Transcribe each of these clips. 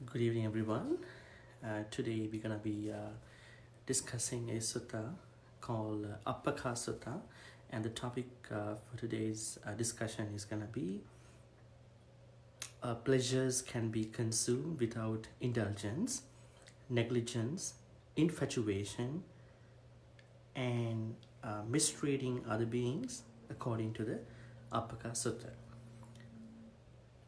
Good evening, everyone. Today we're going to be discussing a sutta called Appakā Sutta, and the topic for today's discussion is going to be pleasures can be consumed without indulgence, negligence, infatuation, and mistreating other beings according to the Appakā Sutta.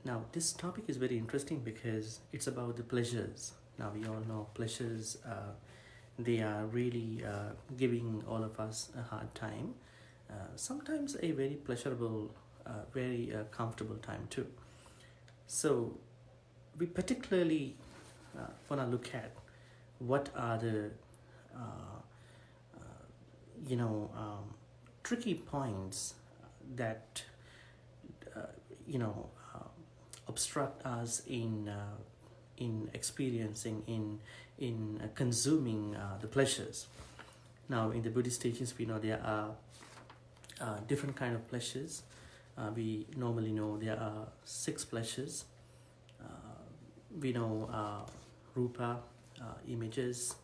Now, this topic is very interesting because it's about the pleasures. Now, we all know pleasures, they are really giving all of us a hard time. Sometimes a very pleasurable, very comfortable time too. So, we particularly want to look at what are the, tricky points that, obstruct us in experiencing, in consuming the pleasures. Now, in the Buddhist teachings, we know there are different kind of pleasures. We normally know there are 6 pleasures. We know rupa, images,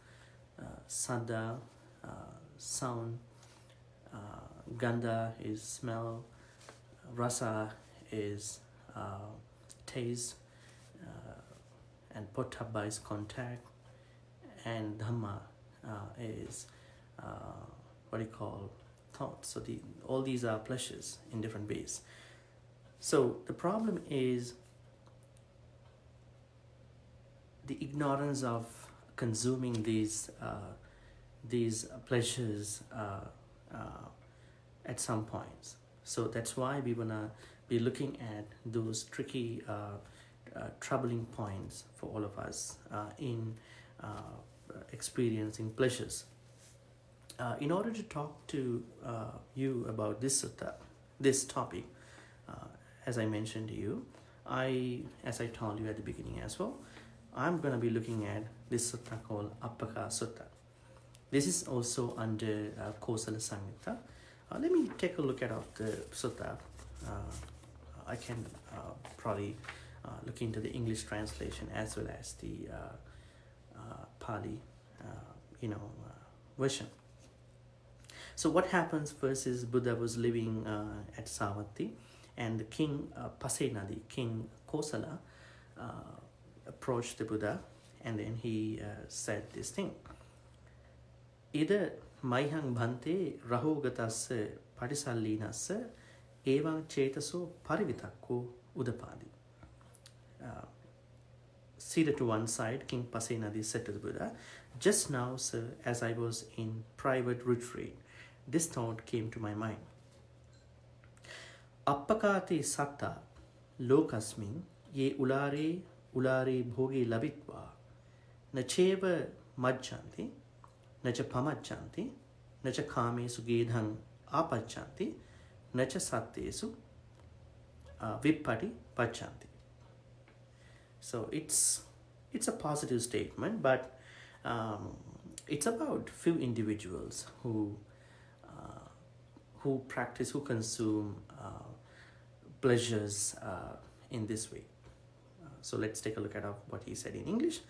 saddha, sound, gandha is smell, rasa is taste, and pottabha is contact, and dhamma is what you call thought. So all these are pleasures in different ways. So the problem is the ignorance of consuming these pleasures at some points. So that's why we wanna be looking at those tricky, troubling points for all of us in experiencing pleasures. In order to talk to you about this sutta, this topic, as I mentioned to you, as I told you at the beginning as well, I'm going to be looking at this sutta called Appakā Sutta. This is also under Kosala Samyutta. Let me take a look at the sutta. I can probably look into the English translation as well as the Pali, version. So what happens first is Buddha was living at Savatthi, and the king Pasenadi, King Kosala, approached the Buddha, and then he said this thing. Ida maihang bhante rahogatassa patisallīnassa evaṃ cetaso parivitakko udapādi. Seated to one side, King Pasenadi said to the Buddha, "Just now, sir, as I was in private retreat, this thought came to my mind. Appakā Sutta lokasmin ye ulare bhoge labitva na cheva majjanti na cha pamajjanti na cha kāmesu gedhaṃ āpajjanti na cha sattesu vippaṭipajjanti." So it's a positive statement, but it's about few individuals who practice, who consume pleasures in this way. So let's take a look at what he said in English.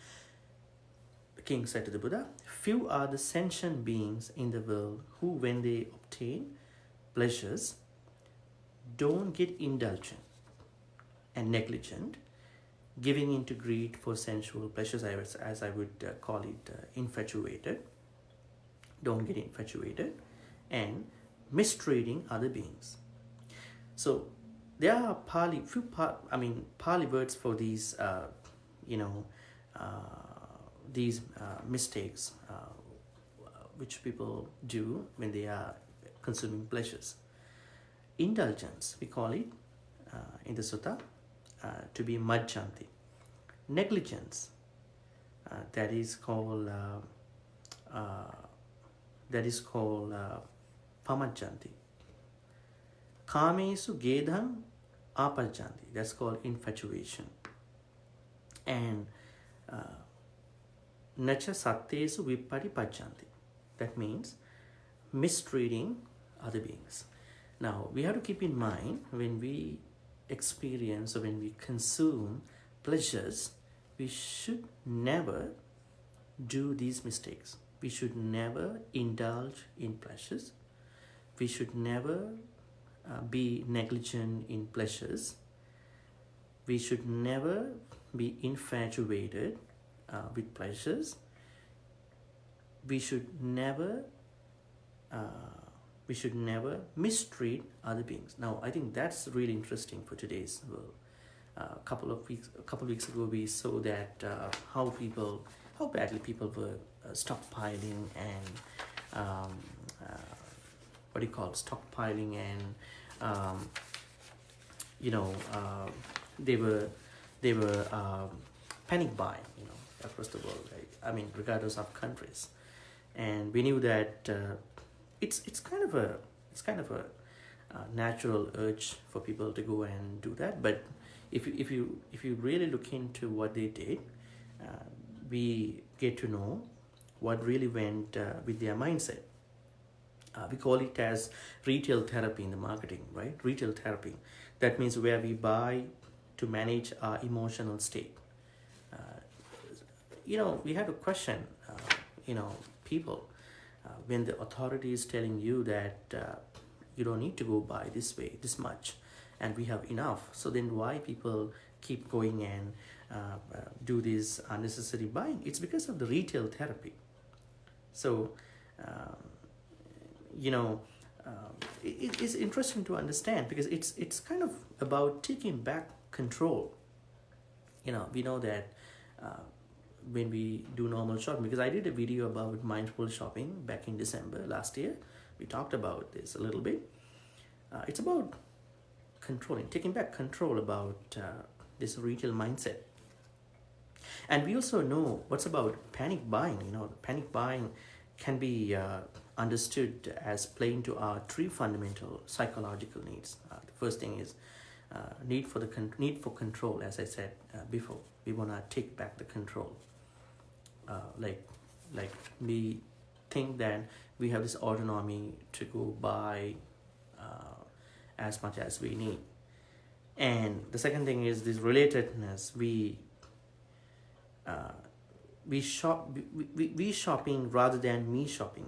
The king said to the Buddha, "Few are the sentient beings in the world who, when they obtain pleasures, don't get indulgent and negligent, giving into greed for sensual pleasures," as I would call it, infatuated, don't get infatuated, and mistreating other beings. So there are Pali words for these, these mistakes which people do when they are consuming pleasures. Indulgence, we call it in the sutta to be majjanti. Negligence, that is called pamajjanti. Kāmesu gedhaṃ āpajjanti, that's called infatuation. And nacha sattesu vippaṭipajjanti, that means mistreating other beings. Now, we have to keep in mind when we experience or when we consume pleasures, we should never do these mistakes. We should never indulge in pleasures. We should never be negligent in pleasures. We should never be infatuated with pleasures. We should never mistreat other beings. Now, I think that's really interesting for today's world. A couple of weeks ago, we saw that how badly people were stockpiling and stockpiling and they were panic buying, across the world, right? I mean, regardless of countries, and we knew that it's kind of a natural urge for people to go and do that. But if you really look into what they did, we get to know what really went with their mindset. We call it as retail therapy in the marketing, right? Retail therapy. That means where we buy to manage our emotional state. We have to question, people when the authority is telling you that you don't need to go buy this way, this much, and we have enough. So then why people keep going and do this unnecessary buying? It's because of the retail therapy. So, it's interesting to understand because it's kind of about taking back control. We know that when we do normal shopping, because I did a video about mindful shopping back in December last year. We talked about this a little bit. It's about taking back control about this retail mindset. And we also know what's about panic buying. Panic buying can be understood as playing to our three fundamental psychological needs. The first thing is need for control. As I said before, we want to take back the control. Like we think that we have this autonomy to go buy as much as we need. And the second thing is this relatedness. We shopping rather than me shopping.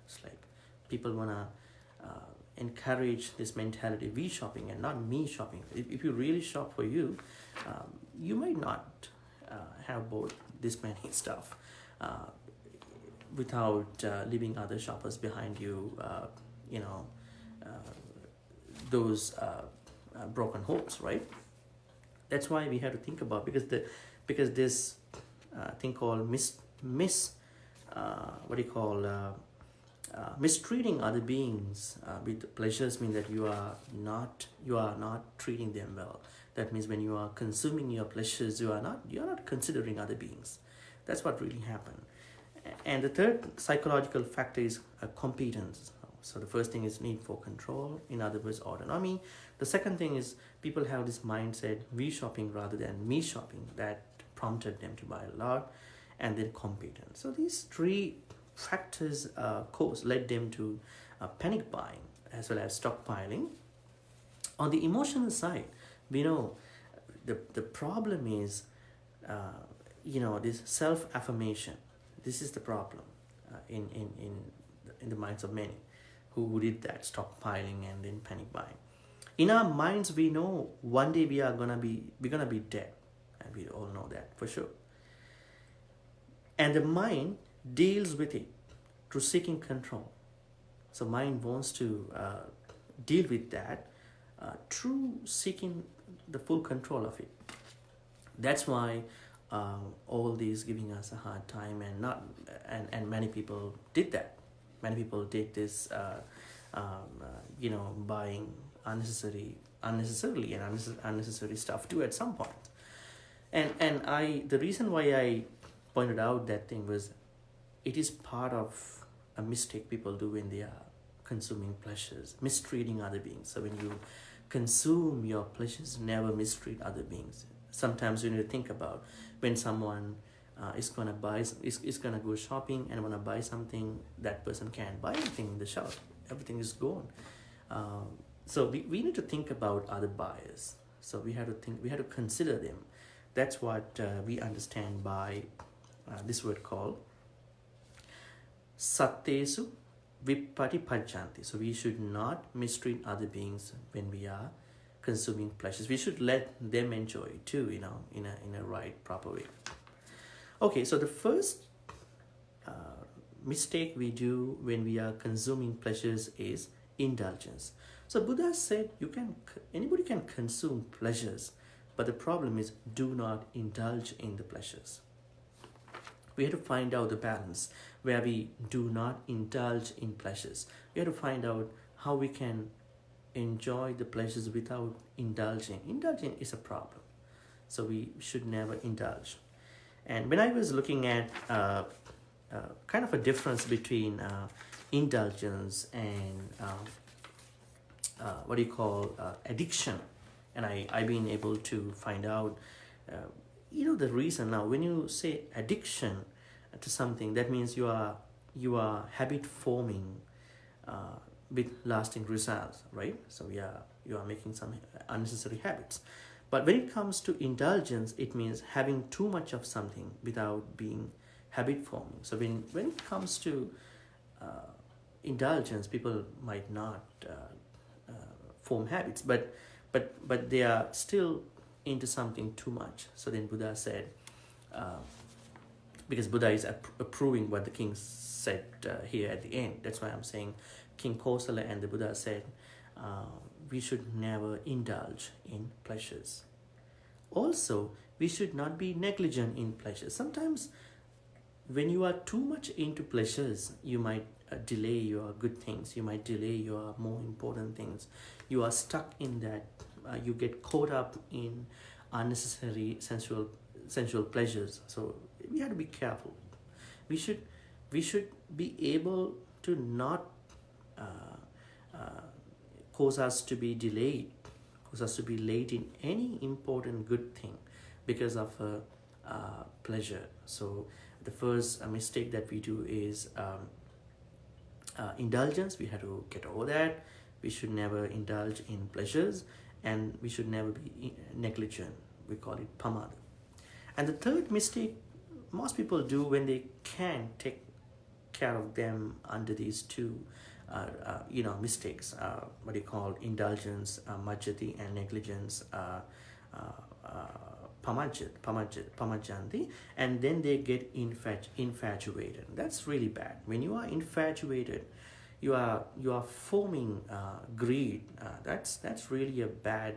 It's like people wanna encourage this mentality, we shopping and not me shopping. If you really shop for you, you might not have bought this many stuff without leaving other shoppers behind you. Those broken hopes, right? That's why we have to think about, because this thing called mistreating other beings with pleasures mean that you are not treating them well. That means when you are consuming your pleasures, you are not considering other beings. That's what really happened. And the third psychological factor is competence. So the first thing is need for control, in other words, autonomy. The second thing is people have this mindset, we shopping rather than me shopping, that prompted them to buy a lot, and then competence. So these three factors led them to panic buying as well as stockpiling. On the emotional side, we know the problem is this self-affirmation. This is the problem in the minds of many who did that stockpiling and then panic buying. In our minds, we know one day we're gonna be dead, and we all know that for sure. And the mind deals with it through seeking control. So mind wants to deal with that through seeking the full control of it. That's why all these giving us a hard time, and many people did that. Many people did this, buying unnecessarily and unnecessary stuff too at some point. And the reason why I pointed out that thing was, it is part of a mistake people do when they are consuming pleasures, mistreating other beings. So when you consume your pleasures, never mistreat other beings. Sometimes you need to think about when someone is gonna go shopping and wanna buy something, that person can't buy anything in the shop. Everything is gone. So we need to think about other buyers. So we have to consider them. That's what we understand by this word called sattesu vippaṭipajjanti. So we should not mistreat other beings when we are consuming pleasures. We should let them enjoy it too, in a right, proper way. Okay, so the first mistake we do when we are consuming pleasures is indulgence. So Buddha said anybody can consume pleasures, but the problem is do not indulge in the pleasures. We have to find out the balance where we do not indulge in pleasures. We have to find out how we can enjoy the pleasures without indulging. Indulging is a problem, so we should never indulge. And when I was looking at kind of a difference between indulgence and addiction, and I've been able to find out the reason. Now when you say addiction to something, that means you are habit forming with lasting results, right? So you are making some unnecessary habits. But when it comes to indulgence, it means having too much of something without being habit forming. So when it comes to indulgence, people might not form habits, but they are still into something too much. So then Buddha said, because Buddha is approving what the king said here at the end. That's why I'm saying King Kosala and the Buddha said we should never indulge in pleasures. Also, we should not be negligent in pleasures. Sometimes when you are too much into pleasures, you might delay your good things. You might delay your more important things. You are stuck in that. You get caught up in unnecessary sensual pleasures. So we have to be careful. We should be able to not cause us to be delayed, cause us to be late in any important good thing because of pleasure. So the first mistake that we do is indulgence. We have to get over that. We should never indulge in pleasures, and we should never be negligent. We call it pamada. And the third mistake most people do when they can take care of them under these two mistakes, what you call indulgence, majjanti, and negligence, pamajjanti, and then they get infatuated. That's really bad. When you are infatuated, you are forming greed. That's really a bad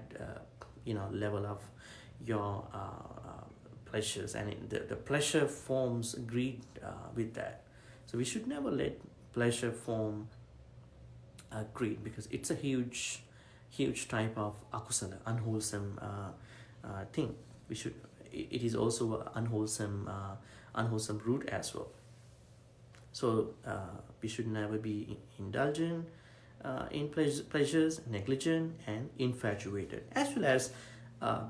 level of your pleasures, and the pleasure forms greed with that. So we should never let pleasure form greed, because it's a huge type of akusala, unwholesome thing. It is also an unwholesome root as well. So we should never be indulgent in pleasures, negligent, and infatuated, as well as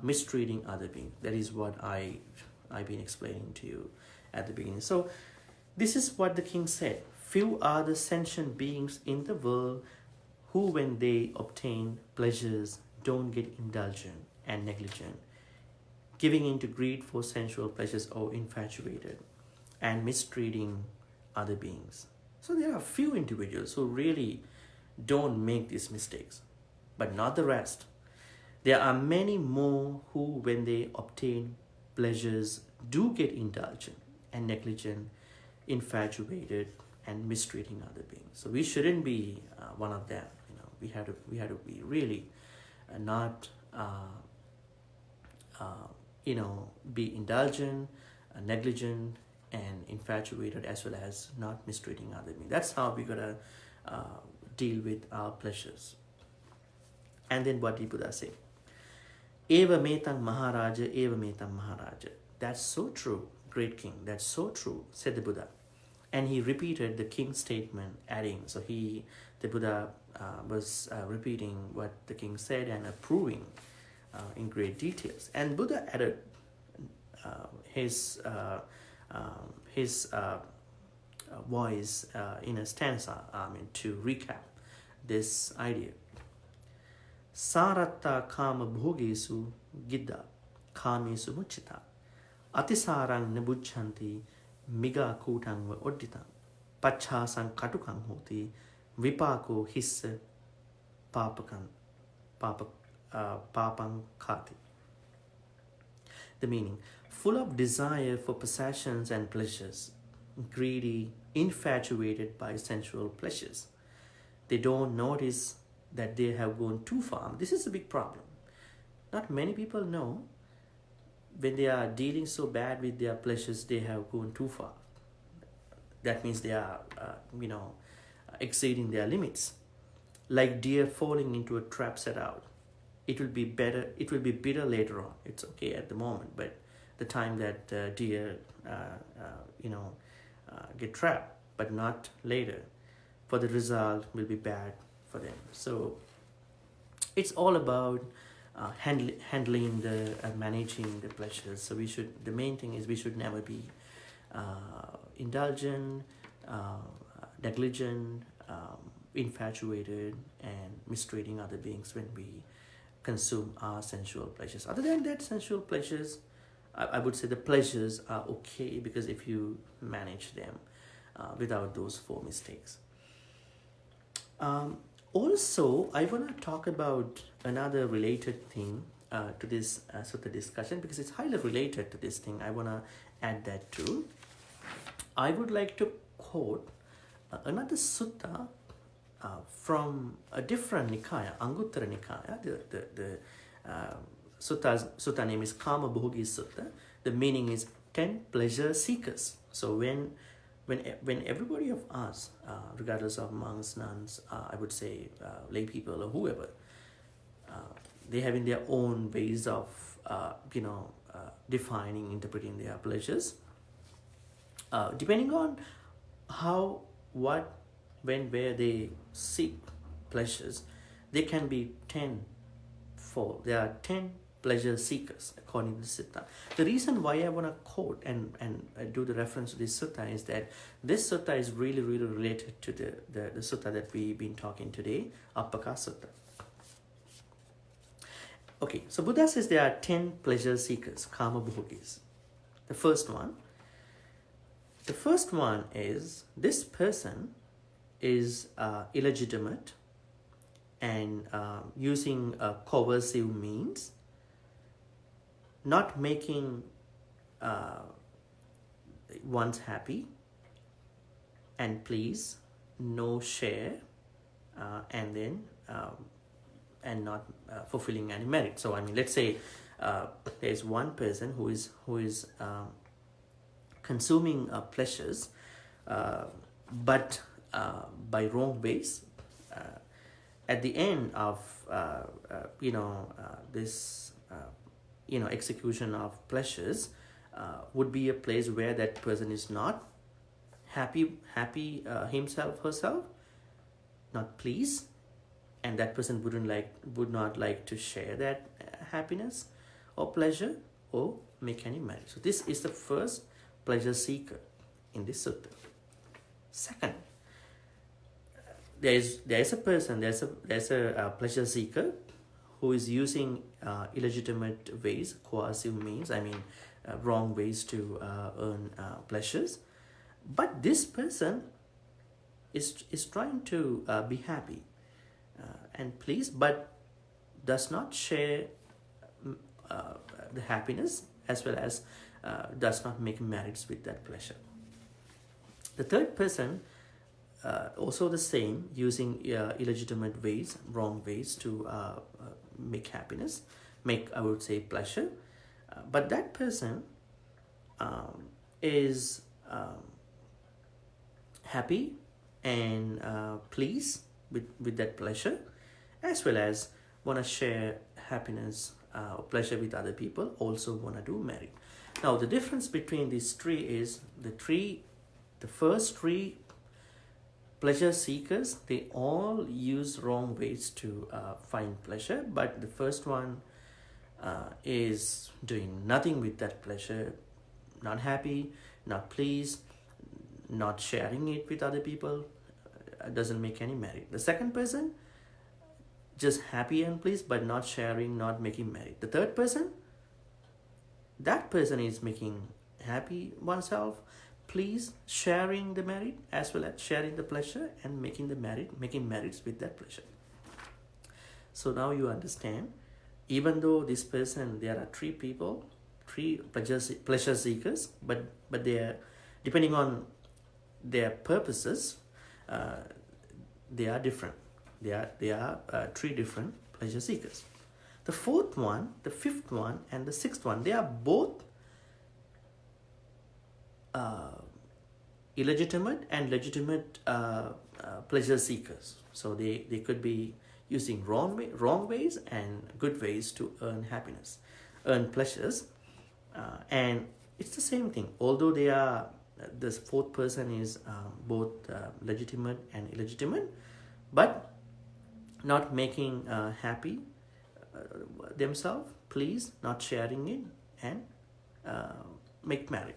mistreating other beings. That is what I've been explaining to you at the beginning. So this is what the king said. Few are the sentient beings in the world who, when they obtain pleasures, don't get indulgent and negligent, giving into greed for sensual pleasures, or infatuated and mistreating other beings. So there are few individuals who really don't make these mistakes, but not the rest. There are many more who, when they obtain pleasures, do get indulgent and negligent, infatuated, and mistreating other beings. So we shouldn't be one of them. We have to be really not be indulgent, negligent, and infatuated, as well as not mistreating other beings. That's how we gotta deal with our pleasures. And then what did Buddha say? Eva metang Maharaja, eva metang Maharaja. That's so true, great king. That's so true, said the Buddha. And he repeated the king's statement, adding. So the Buddha was repeating what the king said and approving in great details. And Buddha added his voice in a stanza, to recap this idea. Kāmabhogī Sutta gedhaṃ, kāmesu muccita. Atisāraṃ nebujjanti miga kūtaṃ va odditaṃ. Pacchāsaṃ katukaṃ hoti vipāko hissa papaṃ kāti. The meaning: full of desire for possessions and pleasures, greedy, infatuated by sensual pleasures. They don't notice that they have gone too far. This is a big problem. Not many people know when they are dealing so bad with their pleasures, they have gone too far. That means they are, exceeding their limits. Like deer falling into a trap set out. It will be bitter later on. It's okay at the moment, but the time that deer, get trapped, but not later, for the result will be bad for them. So it's all about handling managing the pleasures. So the main thing is we should never be indulgent, negligent, infatuated, and mistreating other beings when we consume our sensual pleasures. Other than that, sensual pleasures, I would say the pleasures are okay, because if you manage them without those 4 mistakes. Also, I want to talk about another related thing to this sutta discussion, because it's highly related to this thing. I want to add that too. I would like to quote another sutta from a different Nikaya, Anguttara Nikaya. The sutta name is Kāmabhogī Sutta. The meaning is 10 pleasure seekers. So when everybody of us, regardless of monks, nuns, I would say lay people or whoever, they have in their own ways of defining, interpreting their pleasures. Depending on how, what, when, where they seek pleasures, they can be 10-fold. There are 10 pleasure seekers according to the sutta. The reason why I want to quote and do the reference to this sutta is that this sutta is really, really related to the sutta that we've been talking today, Appakā Sutta. Okay, so Buddha says there are 10 pleasure seekers, Kāmabhogīs. The first one is this person is illegitimate and using coercive means, not making one's happy and please, no share, and not fulfilling any merit. So I mean, let's say there's one person who is consuming pleasures, but by wrong ways. At the end of this execution of pleasures would be a place where that person is not happy himself, herself, not pleased, and that person would not like to share that happiness or pleasure or make any merit. So this is the first pleasure seeker in this sutta. Second, there is a person, there's a pleasure seeker who is using illegitimate ways, coercive means, wrong ways to earn pleasures. But this person is trying to be happy and pleased, but does not share the happiness, as well as does not make merits with that pleasure. The third person, also the same, using illegitimate ways, wrong ways to make happiness, I would say pleasure, but that person is happy and pleased with that pleasure, as well as want to share happiness or pleasure with other people, also want to do merit. Now the difference between these three is the first three pleasure seekers, they all use wrong ways to find pleasure, but the first one is doing nothing with that pleasure, not happy, not pleased, not sharing it with other people, doesn't make any merit. The second person, just happy and pleased, but not sharing, not making merit. The third person, that person is making happy oneself, please sharing the merit as well as sharing the pleasure and making merits with that pleasure. So now you understand, even though this person, there are three people, three pleasure seekers, but they are, depending on their purposes, they are different. They are three different pleasure seekers. The fourth one, the fifth one, and the sixth one, they are both illegitimate and legitimate pleasure seekers. So they could be using wrong ways and good ways to earn happiness, earn pleasures, and it's the same thing. Although they are, this fourth person is both legitimate and illegitimate, but not making happy themselves, please, not sharing it, and make merry.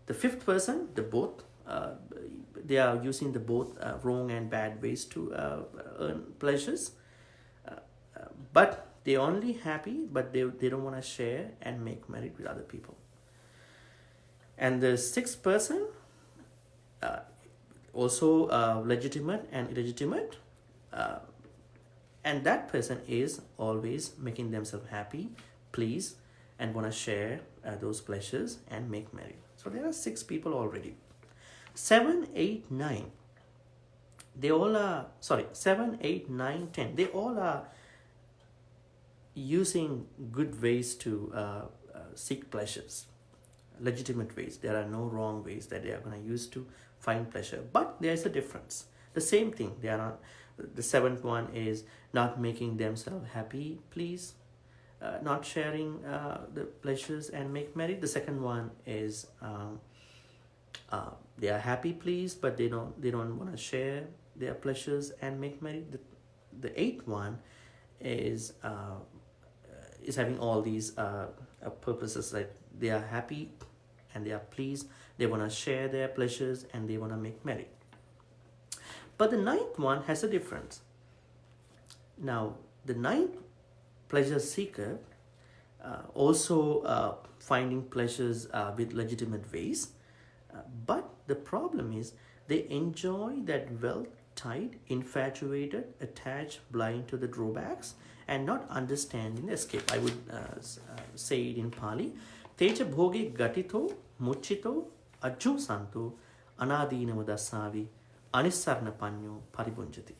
The fifth person, they are using the both wrong and bad ways to earn pleasures, but they're only happy, but they don't want to share and make merit with other people. And the sixth person, also legitimate and illegitimate, and that person is always making themselves happy, please, and want to share those pleasures and make merry. So there are 6 people already. 7, 8, 9. They all are, 7, 8, 9, 10. They all are using good ways to seek pleasures, legitimate ways. There are no wrong ways that they are going to use to find pleasure. But there is a difference. The same thing. They are not. The 7th one is not making themselves happy, please. Not sharing the pleasures and make merry. The second one is they are happy, please, but they don't want to share their pleasures and make merry. The 8th one is having all these purposes, that they are happy and they are pleased. They want to share their pleasures and they want to make merry. But the 9th one has a difference. Now, the 9th pleasure seeker also finding pleasures with legitimate ways, but the problem is they enjoy that well-tied, infatuated, attached, blind to the drawbacks and not understanding the escape. I would say it in Pali. Kāmabhogī gatito, muccito, ajju santo, anādīnava dassāvi, anissarana pañño paribhunjati.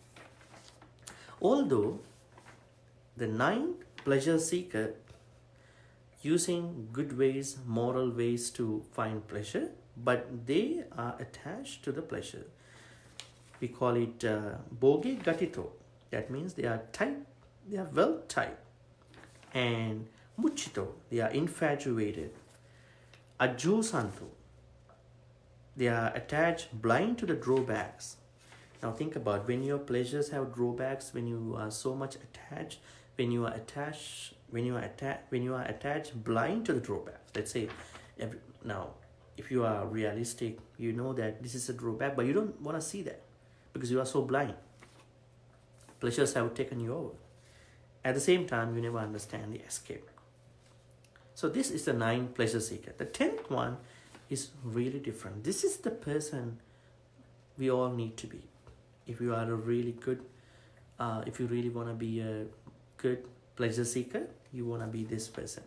Although the 9th pleasure seeker using good ways, moral ways to find pleasure, but they are attached to the pleasure. We call it bhogī gatito. That means they are tight, they are well tied. And muccito, they are infatuated. Ajju santo, they are attached, blind to the drawbacks. Now think about when your pleasures have drawbacks, when you are so much attached, when you are attached, blind to the drawbacks. Let's say, now, if you are realistic, you know that this is a drawback, but you don't want to see that because you are so blind. Pleasures have taken you over. At the same time, you never understand the escape. So this is the 9th pleasure seeker. The 10th one is really different. This is the person we all need to be. If you are a really good, if you really want to be a good pleasure seeker, you want to be this person.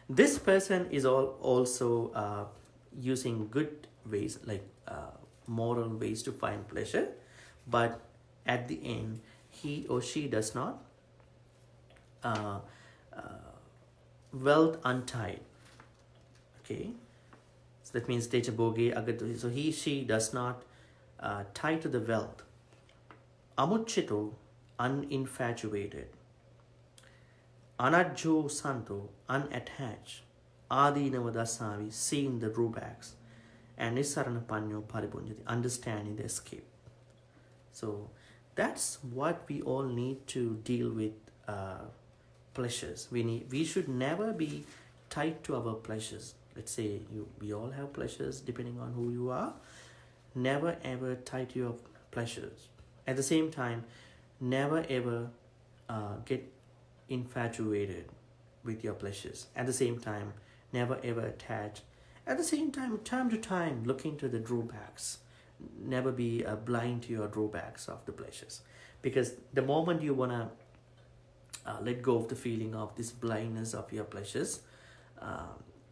This person is also using good ways, like moral ways to find pleasure, but at the end, he or she does not wealth untied. Okay, so that means Kāmabhogī agatu. So she does not tie to the wealth. Amuccito, uninfatuated. Anajjo santo, unattached. Ādīnava dassāvi, seeing the drawbacks. And nissarana pañño paribhunjati, understanding the escape. So that's what we all need to deal with pleasures. We should never be tied to our pleasures. Let's say we all have pleasures depending on who you are. Never ever tie to your pleasures. At the same time, never ever get infatuated with your pleasures. At the same time, never ever attach. At the same time to time, look into the drawbacks. Never be blind to your drawbacks of the pleasures. Because the moment you want to let go of the feeling of this blindness of your pleasures,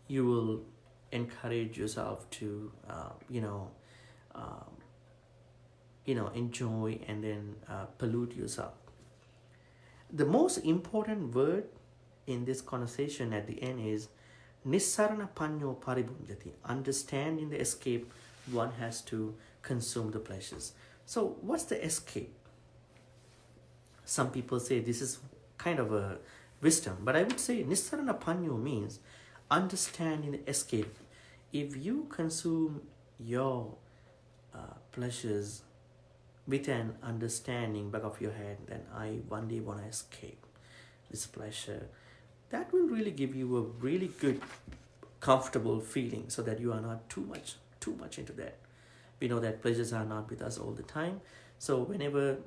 you will encourage yourself to, enjoy and then pollute yourself. The most important word in this conversation at the end is nissarana pañño paribhunjati. Understanding the escape, one has to consume the pleasures. So what's the escape? Some people say this is kind of a wisdom, but I would say nissarana pañño means understanding the escape. If you consume your pleasures with an understanding back of your head that I one day want to escape this pleasure, that will really give you a really good, comfortable feeling, so that you are not too much into that. We know that pleasures are not with us all the time. So whenever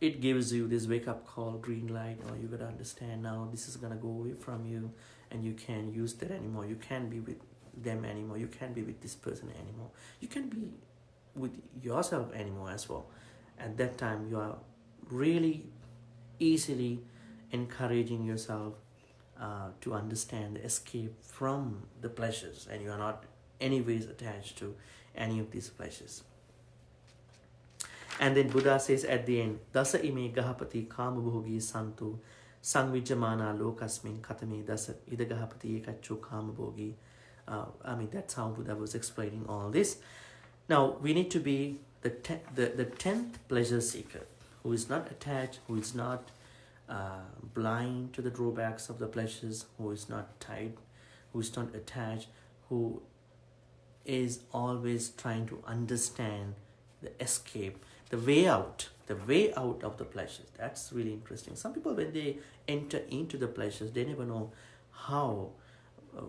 it gives you this wake-up call, green light, you got to understand now this is going to go away from you, and you can't use that anymore. You can't be with them anymore. You can't be with this person anymore. You can't be with yourself anymore as well. At that time, you are really easily encouraging yourself to understand the escape from the pleasures, and you are not anyways attached to any of these pleasures. And then Buddha says at the end, Dasa ime gahapati Kāmabhogī Sutta sangvijamana lokasmin katame dasa ida gahapati ekacho Kāmabhogī. That's how Buddha was explaining all this. Now, we need to be the 10th pleasure seeker, who is not attached, who is not blind to the drawbacks of the pleasures, who is not tied, who is not attached, who is always trying to understand the escape, the way out of the pleasures. That's really interesting. Some people, when they enter into the pleasures, they never know how,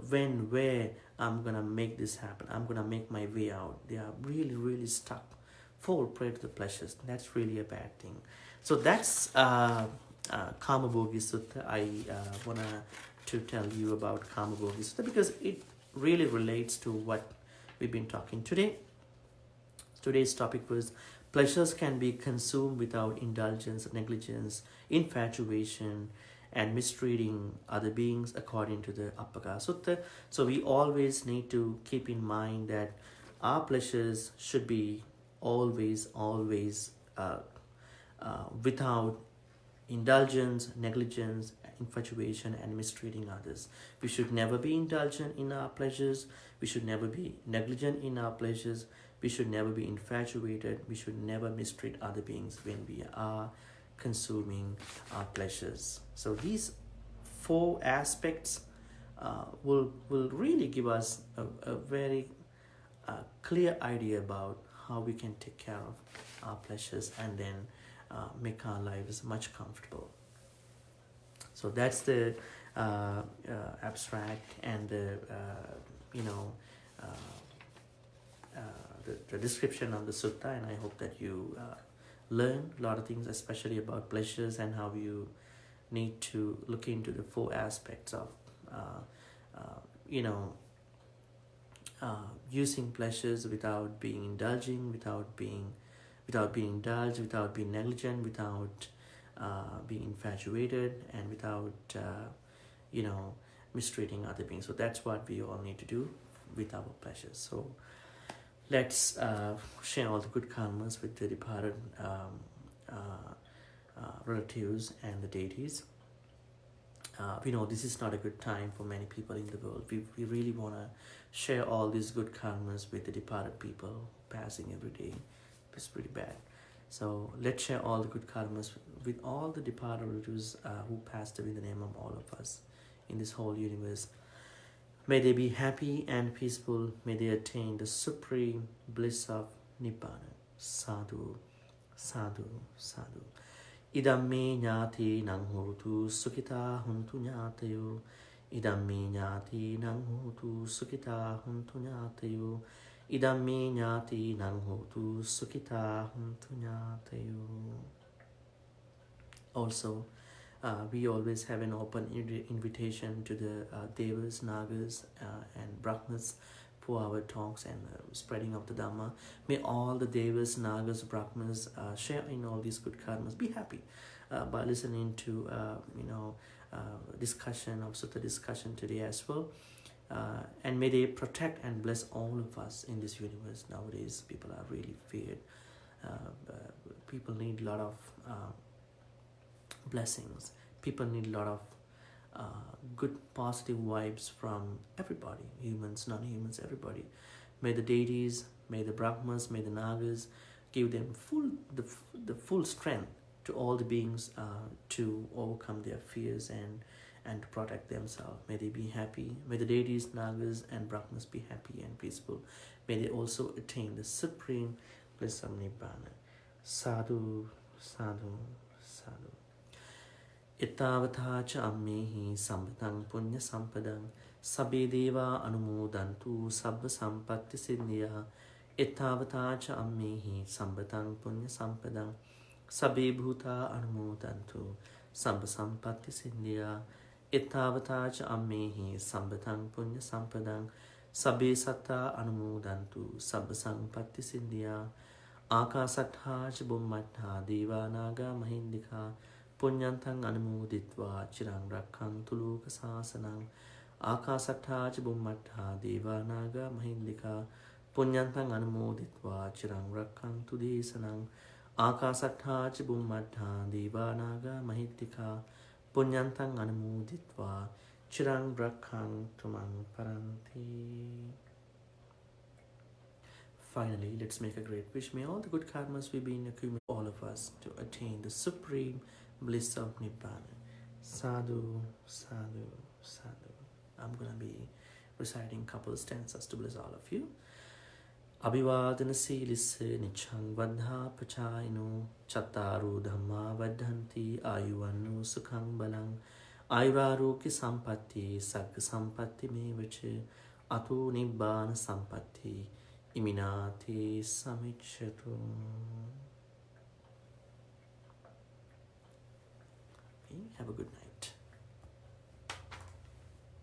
when, where I'm gonna make this happen. I'm gonna make my way out. They are really, really stuck, fall prey to the pleasures. That's really a bad thing. So that's Kāmabhogī Sutta. I wanna to tell you about Kāmabhogī Sutta because it really relates to what we've been talking today. Today's topic was pleasures can be consumed without indulgence, negligence, infatuation, and mistreating other beings according to the Appakā Sutta. So we always need to keep in mind that our pleasures should be always without indulgence, negligence, infatuation, and mistreating others. We should never be indulgent in our pleasures. We should never be negligent in our pleasures. We should never be infatuated. We should never mistreat other beings when we are consuming our pleasures. So these 4 aspects will really give us a very clear idea about how we can take care of our pleasures and then make our lives much comfortable. So that's the abstract and the description of the sutta, and I hope that you learn a lot of things, especially about pleasures and how you need to look into the 4 aspects of using pleasures without being indulging, without being indulged, without being negligent, without being infatuated, and without mistreating other beings. So that's what we all need to do with our pleasures. So let's share all the good karmas with the departed relatives and the deities. We know this is not a good time for many people in the world. We really want to share all these good karmas with the departed people passing every day. It's pretty bad. So let's share all the good karmas with all the departed relatives who passed away in the name of all of us in this whole universe. May they be happy and peaceful. May they attain the supreme bliss of Nibbana. Sadhu, sadhu, sadhu. Idam me ñāti nang hotu sukhita huntu ñātayo. Idam me ñāti nang hotu sukhita huntu ñātayo. Idam me ñāti nang hotu sukhita huntu ñātayo. Also, We always have an open invitation to the devas, nagas, and brahmas for our talks and spreading of the Dhamma. May all the devas, nagas, brahmas share in all these good karmas. Be happy by listening to discussion of Sutta discussion today as well. And may they protect and bless all of us in this universe. Nowadays, people are really feared. People need a lot of blessings. People need a lot of good positive vibes from everybody, humans, non-humans, everybody. May the deities, may the brahmas, may the nagas give them the full strength to all the beings to overcome their fears and to protect themselves. May they be happy. May the deities, nagas, and brahmas be happy and peaceful. May they also attain the supreme bliss of Nibbana. Sadhu, sadhu, sadhu. Ittavata cha ammehi sampatang punya sampadang sabbe deva anumodantu sabba sampatti siddhya. Ittavata cha ammehi sampatang punya sampadang sabbe bhuta anumodantu sabba sampatti siddhya. Ittavata cha ammehi sampatang punya sampadang sabbe satta anumodantu sabba sampatti siddhya. Appakā Sutta cha bummaṭṭha deva naga mahindika puññantang anumoditva chirang rakkhantu loka sasanang. Appakā Sutta cha bummaṭṭha deva naga mahindika puññantang anumoditva chirang rakkhantu desanang. Appakā Sutta cha bummaṭṭha deva naga mahindika puññantang anumoditva chirang rakkhantu mang paranti. Finally, let's make a great wish. May all the good karmas we be accumulated all of us to attain the supreme bliss of Nibbana. Sadhu, sadhu, sadhu. I'm going to be reciting a couple of stanzas to bless all of you. Abhivādana sīlisse niccang vadhāpachāyino chattaru dhamma vadhanti ayuvannu sukhang balang ayurārokya sampatti sagga sampatti mevacha ato nibbāna sampatti iminati samicchatu. Okay, have a good night.